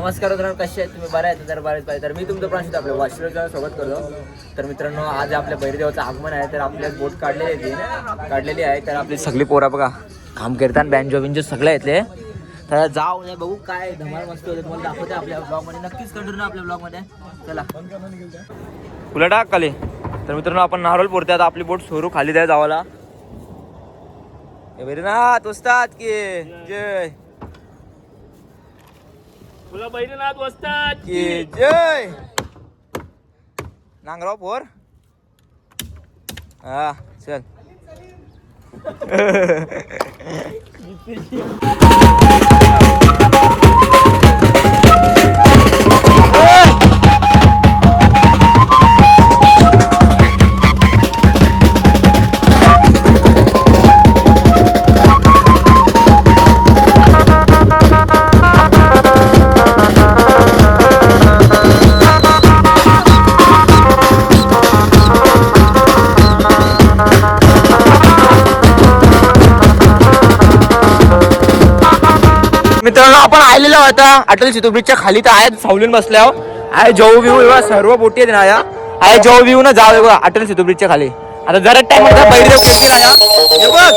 नमस्कार मित्रांनो, कसे आहेत तुम्ही? बरं आहेत तर बरेच पाहिजे. तर मी तुमचं प्रांशुत आपल्या वाशिवच्या सोबत करतो. तर मित्रांनो, आज आपल्या बैरदेवाचं आगमन आहे. तर आपल्या बोट काढलेली आहे. तर आपली सगळी पोरा बघा काम करतात, बँजो बिंजो सगळे येतले. तर जाऊ नाही बघू काय धमाल मस्त होते, तुम्हाला दाखवते आपल्या ब्लॉगमध्ये. नक्कीच कंटिन्यू आपल्या ब्लॉगमध्ये. चला फुलं टाक खाली. तर मित्रांनो, आपण नारळ पोरते. आता आपली बोट सोरू खाली द्या जावाला. बैरनाथ उस्ताद की जय, तुला बैरनाथ वस्ताद की जय. नांगराव पोर. हा चल. मित्रांनो, आपण आलेलो होता अटल सेतू ब्रिजच्या खाली. तर आहे सावलीन बसल्यावर आहे जऊ व्यू एवढा सर्व बोटी आहेत ना. या आहे जऊ व्यू ना जाऊ बघा अटल सेतू ब्रिजच्या खाली. आता जरा टाइम होता बैरदेव कुठे आया हे बघ.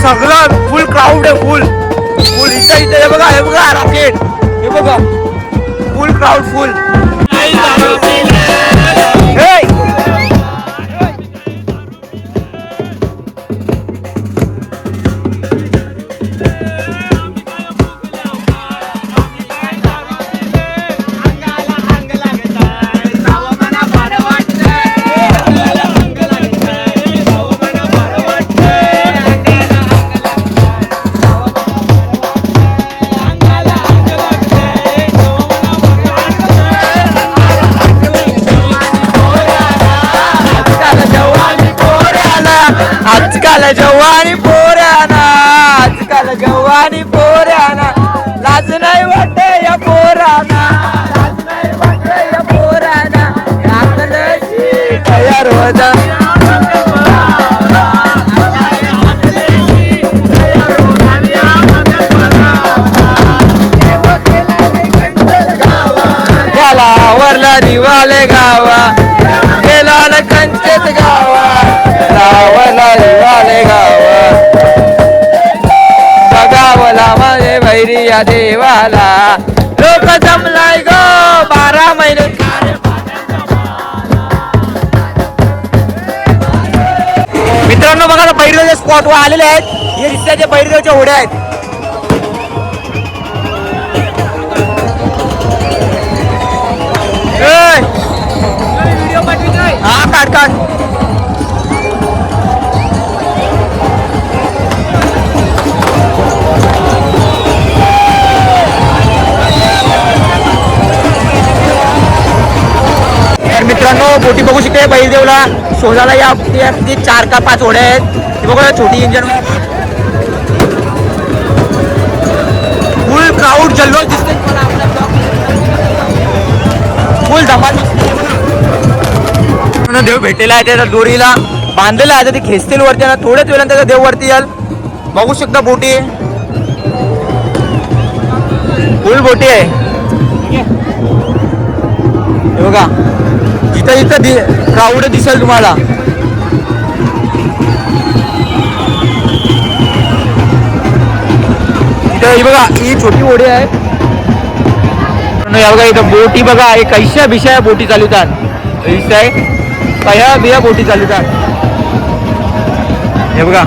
सगळं फुल क्राऊड आहे. फुल इथं हे बघा रॉकेट. हे बघा फुल क्राऊड फुल. आजकाल जवानी पोऱ्याना लाज नाही वाटते या पोराना. तयार होता त्याला आवरला दिवाले गावा, गेला न कंचेत गावा, लावला दिवाले गावा. बघावला माझे वैरी या देवाला, लोक जमलाय गो 12 महिने. मित्रांनो बघा बैरदेवच्या स्पॉट वर आलेले आहेत. हे रिक्षाचे बैरदेवच्या होड्या आहेत. हा काढ. मित्रांनो बोटी बघू शकते बैलदेवला शोधाला. या 4 का 5 होड्या आहेत. ती बघा छोटी इंजन. फुल क्राऊड जल्लोष दिसते फुल धमाल. देव भेटेला आहे त्या दोरीला बांधलेला आहे. ते खेचतील वरती ना, थोड्याच वेळानंतर देव वरती याल. बघू शकता बोटी फुल बोटी आहे. हे बघा इथं इथं क्राऊड दिसेल तुम्हाला. इथं ही बघा, ही छोटी होडी आहे. बघा इथं बोटी बघा, हे कैशा बिशा बोटी चालवतात. आहे कया बिया बोटी चालवतात. हे बघा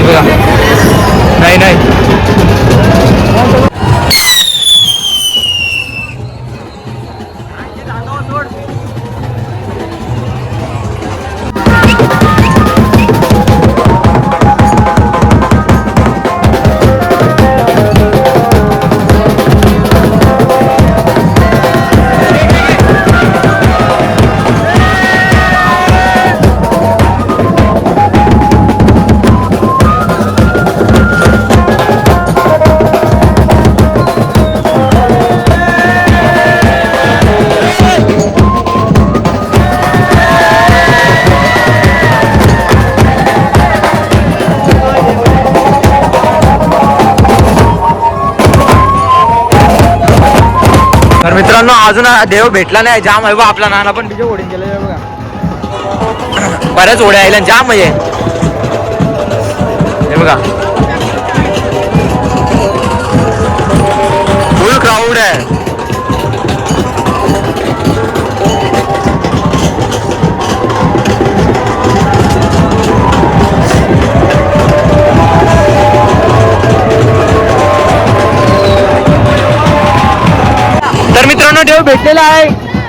बघा, नाही नाही तर मित्रांनो, अजून देव भेटला नाही. जाम आहे बा आपला नाना पण तिच्या ओढीन गेलेला बघा. बऱ्याच ओढ्या आल्या, जाम आहे हे बघा. फुल क्राऊड आहे. तर मित्रांनो, देव भेटलेला आहे.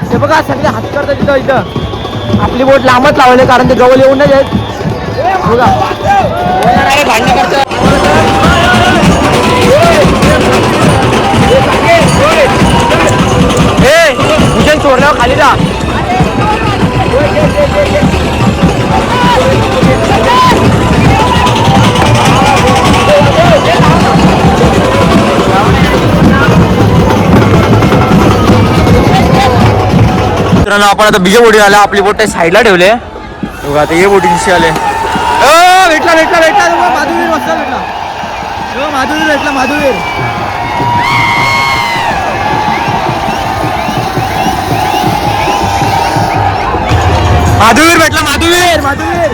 हे बघा सगळे हात करतात तिथं. इथं आपली बोट लांबच लावले कारण ते जवळ येऊन नाही जात. बघा भांडण करतात. भूषण चोरल्यावर खाली जा. मित्रांनो, आपण आता बिजा बोटी आला. आपली बोट साईडला ठेवले बघा. आता हे बोटी दिसते आले. भेटला भेटला भेटला माधुवीर वाजता भेटला. माधुवीर भेटला. माधुवीर माधुवीर भेटला. माधुवीर माधुवीर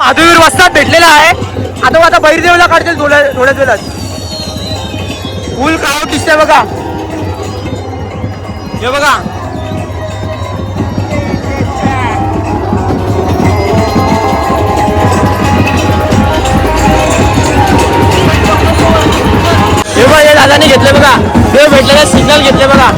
माधुवीर वस्तात भेटलेला आहे. आता बैरदेवला काढतील थोड्याच वेळात. फुल क्राऊड दिसतंय बघा. हे बघा हे बघा, हे दादाने घेतले बघा. देव भेटलेला सिग्नल घेतले बघा.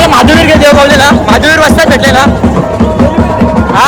माधुवीर घेत देव पावलेला. माधुवीर वस्तात भेटलेला. हा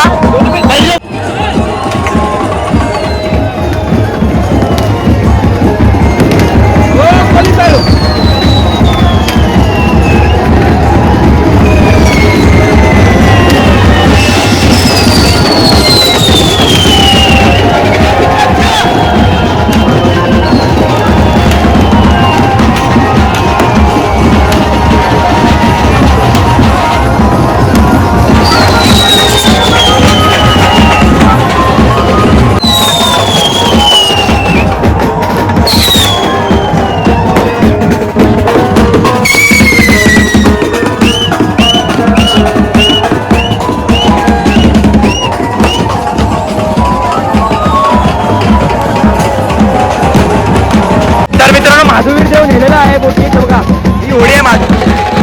माधुवीर देव नेलेला आहे बोटी. बघा ही होडी आहे माझी.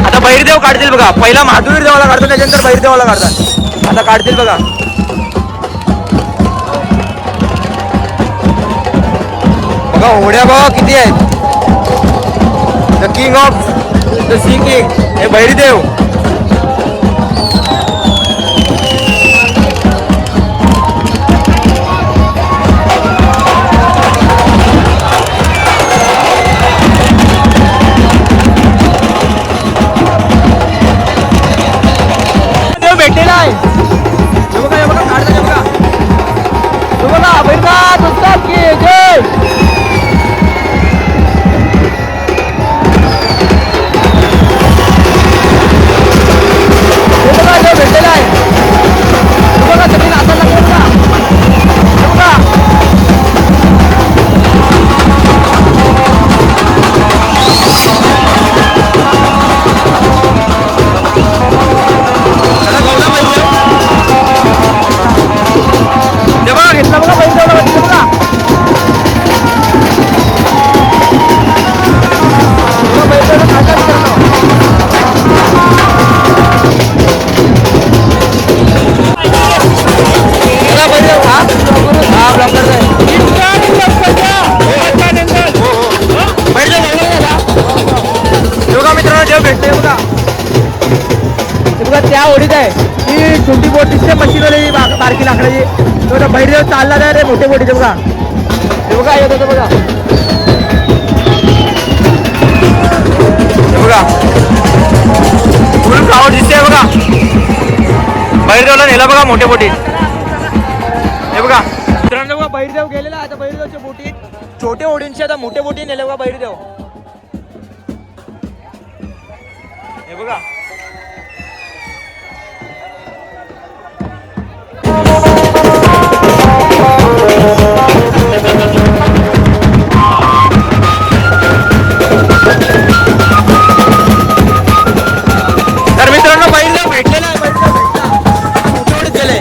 आता बैरदेव काढतील बघा. पहिला माधुवीर देवाला काढतो, त्याच्यानंतर बैरदेवाला काढतात. आता काढतील बघा. बघा होड्या बघा किती आहेत. The king of the sea king हे बैरदेव. भेटलेला आहे. हे बघा हे बघा काढतात. हे बघा हे बघा बैरनाथ उस्ताद की जय. आहे ही छोटी बोट दिसते मशीनवाली बारकी लाकडाची तो बैरदेव चालला नाही रे मोठे बोटीचे बघा हे बघा येत होतं बघा बघा फुल क्राऊड दिसते बघा बैरदेवला नेला बघा मोठ्या बोटीत हे बघा मित्रांनो बघा बैरदेव गेलेला आता बैरदेवच्या बोटीत छोटे ओढींशी आता मोठे बोटी नेले बघा बैरदेव हे बघा तर मित्रांनो बैरदेव भेटलेला आहे बैरदेव भेटला मोठे गेले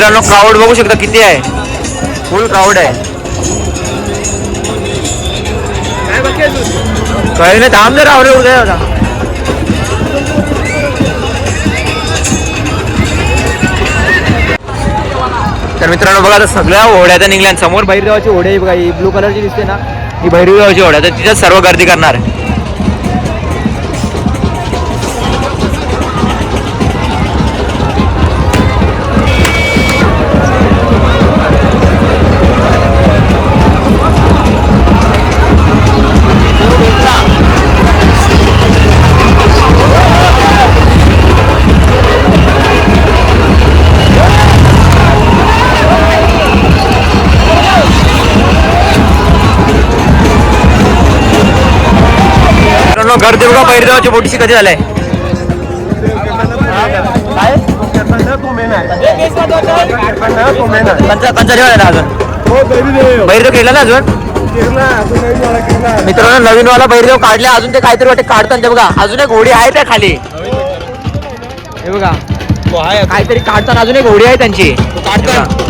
मित्रांनो क्राऊड बघू शकता किती आहे फुल क्राऊड आहे काही नाही थांब जर आवडे उद्या होता तर मित्रांनो बघा आता सगळ्या होड्या तर निघल्या समोर भैरदेवाची होडी आहे बघा ही ब्लू कलरची दिसते ना ही भैरदेवाची होड्या तर तिच्यात सर्व गर्दी करणार आहे गर्दी बघा भैरदेवाच्या बोटीशी कधी झालंय भैरदेव केला ना अजून मित्रांनो नवीन वाला भैरदेव काढले अजून ते काहीतरी वाटते काढतात ते बघा अजून एक होडी आहे त्या खाली हे बघा काहीतरी काढताना अजून एक होडी आहे त्यांची काढतात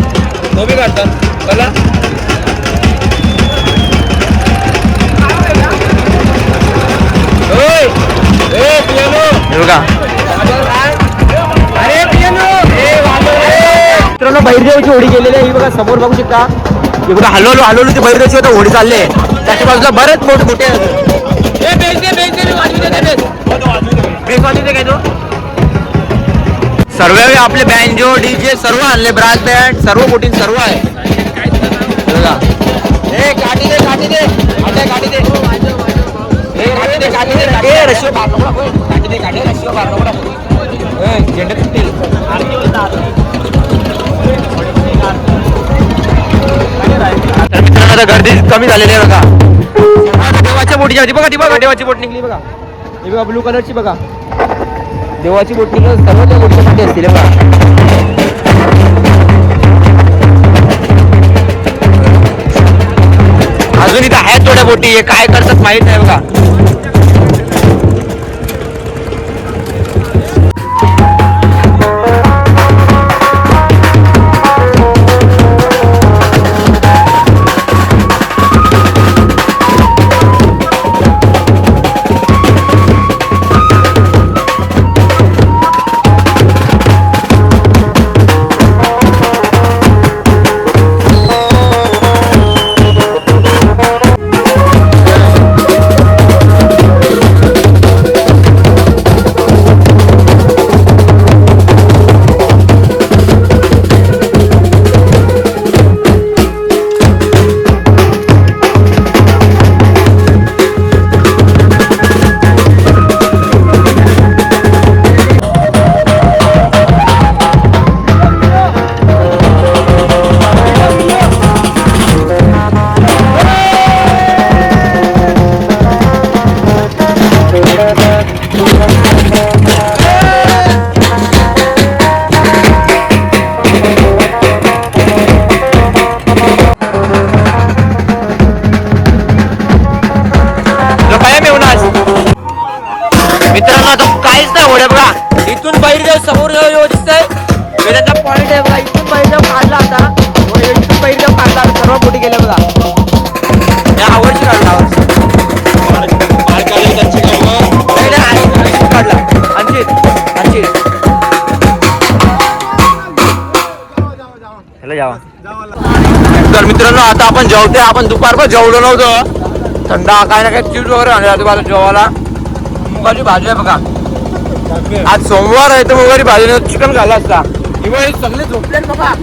बघा मित्रांनो भैरदेवची होडी गेलेली आहे ही बघा समोर बघू शकता ही बघा हलवलो ती भैरदेवची आता होडी चालली आहे त्याच्या बाजूला बरेच मोठे काय तो सर्व आपले बँजो डीजे सर्व आणले ब्रास बँड सर्व बोटिंग सर्व आहे बघा काठी दे तर मित्रांनो गर्दी कमी झालेली आहे बघा देवाच्या बोटीची होती बघा ती बघा देवाची बोट निघली बघा ही बघा ब्लू कलरची बघा देवाची बोट निघली सर्व त्या बोटीसाठी असतील बघा अजून इथं आहेत थोड्या बोटी हे काय करतात माहित नाही बघा मित्रांनो आता काहीच नाही होडे बघा. इथून बैरदेव समोर दिसतंय वेदांचा पॉइंट आहे बघा. इथून बैरदेव काढला आता. इथून बैरदेव काढला सर्व बोटी गेल्या बघा. या आवडची काढला काढला अंचित ह्याला जावा. तर मित्रांनो आता आपण जेवतोय. आपण दुपारभर जेवलो नव्हतं. थंड काय ना काय चिप्स वगैरे आणले आजूबाजू जेवायला. मुगाची भाजी आहे बघा. आज सोमवार आहे तर मुगाची भाजी चिकन खाल्ला असता. इव्हन सगळे झोपले बघा.